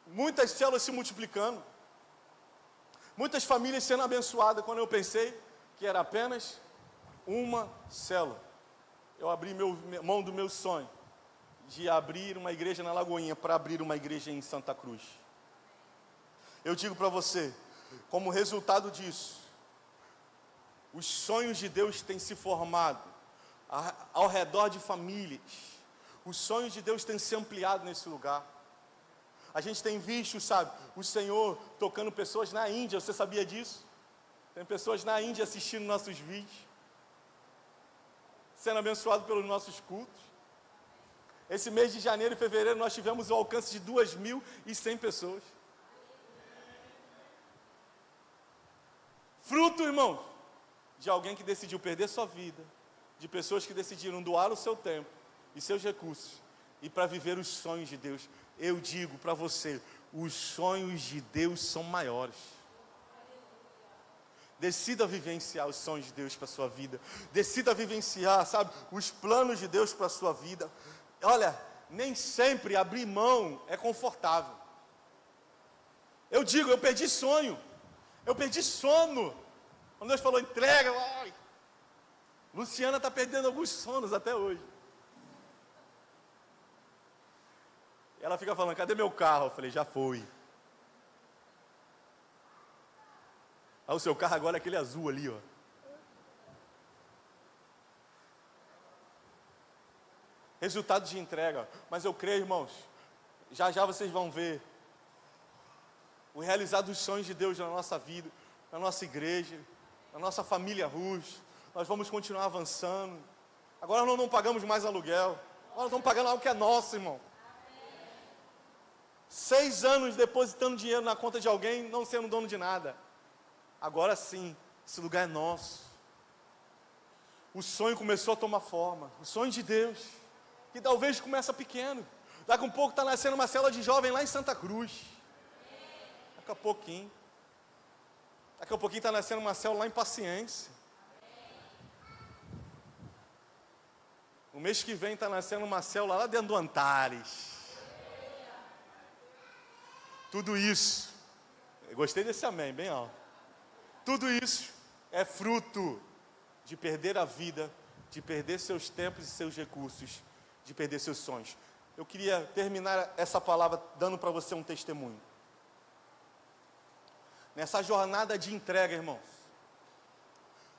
S1: muitas células se multiplicando, muitas famílias sendo abençoadas, quando eu pensei que era apenas uma célula. Eu abri mão do meu sonho de abrir uma igreja na Lagoinha para abrir uma igreja em Santa Cruz. Eu digo para você, como resultado disso, os sonhos de Deus têm se formado ao redor de famílias. Os sonhos de Deus têm se ampliado nesse lugar. A gente tem visto, sabe, o Senhor tocando pessoas na Índia. Você sabia disso? Tem pessoas na Índia assistindo nossos vídeos, sendo abençoado pelos nossos cultos. Esse mês de janeiro e fevereiro nós tivemos o alcance de 2.100 pessoas. Fruto, irmãos, de alguém que decidiu perder sua vida, de pessoas que decidiram doar o seu tempo e seus recursos, e para viver os sonhos de Deus. Eu digo para você, os sonhos de Deus são maiores. Decida vivenciar os sonhos de Deus para a sua vida. Decida vivenciar, sabe, os planos de Deus para a sua vida. Olha, nem sempre abrir mão é confortável. Eu digo, eu perdi sonho. Eu perdi sono. Quando Deus falou, entrega, ai. Luciana está perdendo alguns sonos até hoje. Ela fica falando, cadê meu carro? Eu falei, já foi. Ah, o seu carro agora é aquele azul ali, ó. Resultado de entrega. Mas eu creio, irmãos, já já vocês vão ver o realizar dos sonhos de Deus na nossa vida, na nossa igreja, na nossa família Rus. Nós vamos continuar avançando. Agora nós não pagamos mais aluguel. Agora nós estamos pagando algo que é nosso, irmão. 6 anos depositando dinheiro na conta de alguém, não sendo dono de nada. Agora sim, esse lugar é nosso. O sonho começou a tomar forma. O sonho de Deus, que talvez começa pequeno. Daqui a um pouco está nascendo uma célula de jovem lá em Santa Cruz. Daqui a pouquinho. Daqui a pouquinho está nascendo uma célula lá em Paciência. No mês que vem está nascendo uma célula lá dentro do Antares. Tudo isso, eu gostei desse amém, bem alto. Tudo isso é fruto de perder a vida, de perder seus tempos e seus recursos, de perder seus sonhos. Eu queria terminar essa palavra dando para você um testemunho. Nessa jornada de entrega, irmãos,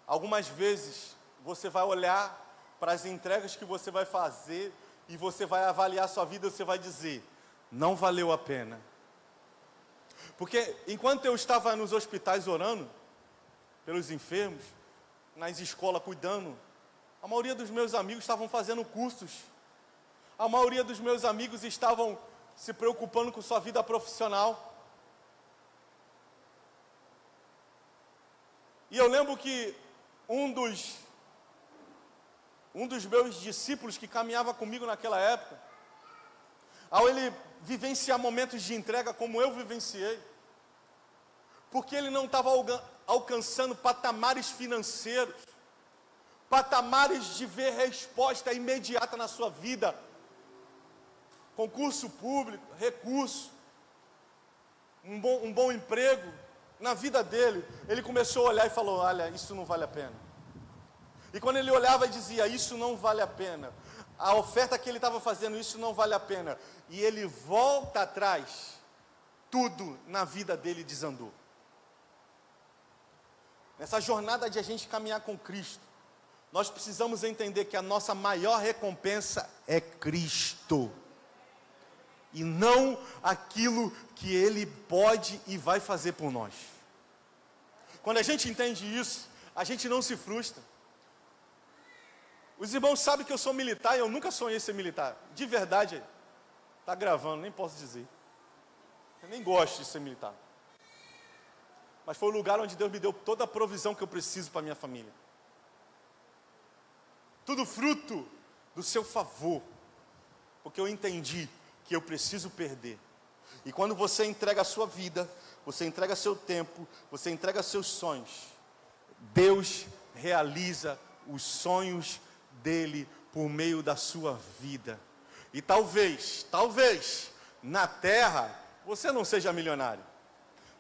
S1: algumas vezes você vai olhar para as entregas que você vai fazer e você vai avaliar a sua vida e você vai dizer, não valeu a pena. Porque enquanto eu estava nos hospitais orando pelos enfermos, nas escolas cuidando, a maioria dos meus amigos estavam fazendo cursos. A maioria dos meus amigos estavam se preocupando com sua vida profissional. E eu lembro que um dos meus discípulos que caminhava comigo naquela época, ao ele vivenciar momentos de entrega como eu vivenciei, porque ele não estava alcançando patamares financeiros, patamares de ver resposta imediata na sua vida, concurso público, recurso, um bom emprego, na vida dele, ele começou a olhar e falou, olha, isso não vale a pena. E quando ele olhava e dizia, isso não vale a pena, a oferta que ele estava fazendo, isso não vale a pena, e ele volta atrás, tudo na vida dele desandou. Nessa jornada de a gente caminhar com Cristo, nós precisamos entender que a nossa maior recompensa é Cristo, e não aquilo que Ele pode e vai fazer por nós. Quando a gente entende isso, a gente não se frustra. Os irmãos sabem que eu sou militar e eu nunca sonhei ser militar. De verdade, está gravando, nem posso dizer. Eu nem gosto de ser militar. Mas foi o lugar onde Deus me deu toda a provisão que eu preciso para a minha família. Tudo fruto do seu favor. Porque eu entendi que eu preciso perder. E quando você entrega a sua vida, você entrega seu tempo, você entrega seus sonhos, Deus realiza os sonhos dele por meio da sua vida. E talvez, na terra, você não seja milionário.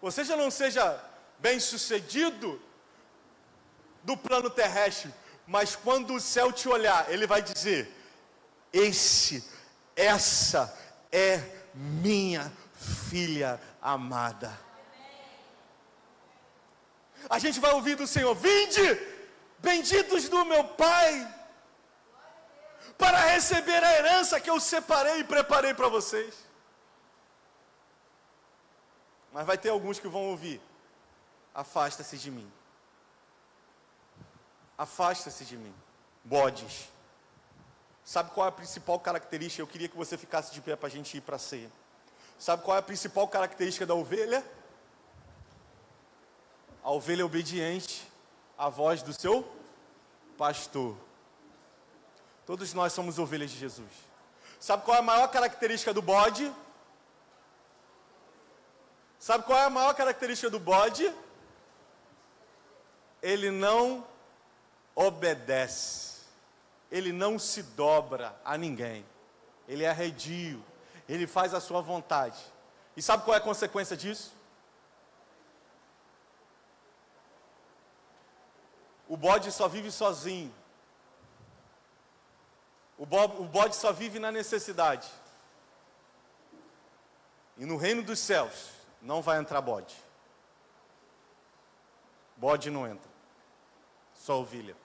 S1: Você já não seja bem-sucedido do plano terrestre. Mas quando o céu te olhar, ele vai dizer: essa é minha filha amada. A gente vai ouvir do Senhor: vinde, benditos do meu Pai, para receber a herança que eu separei e preparei para vocês. Mas vai ter alguns que vão ouvir: afasta-se de mim. Afasta-se de mim. Bodes. Sabe qual é a principal característica? Eu queria que você ficasse de pé para a gente ir para a ceia. Sabe qual é a principal característica da ovelha? A ovelha é obediente à voz do seu pastor. Todos nós somos ovelhas de Jesus. Sabe qual é a maior característica do bode? Sabe qual é a maior característica do bode? Ele não obedece. Ele não se dobra a ninguém. Ele é arredio. Ele faz a sua vontade. E sabe qual é a consequência disso? O bode só vive sozinho. O bode só vive na necessidade. E no reino dos céus não vai entrar bode. Bode não entra. Só ovelha.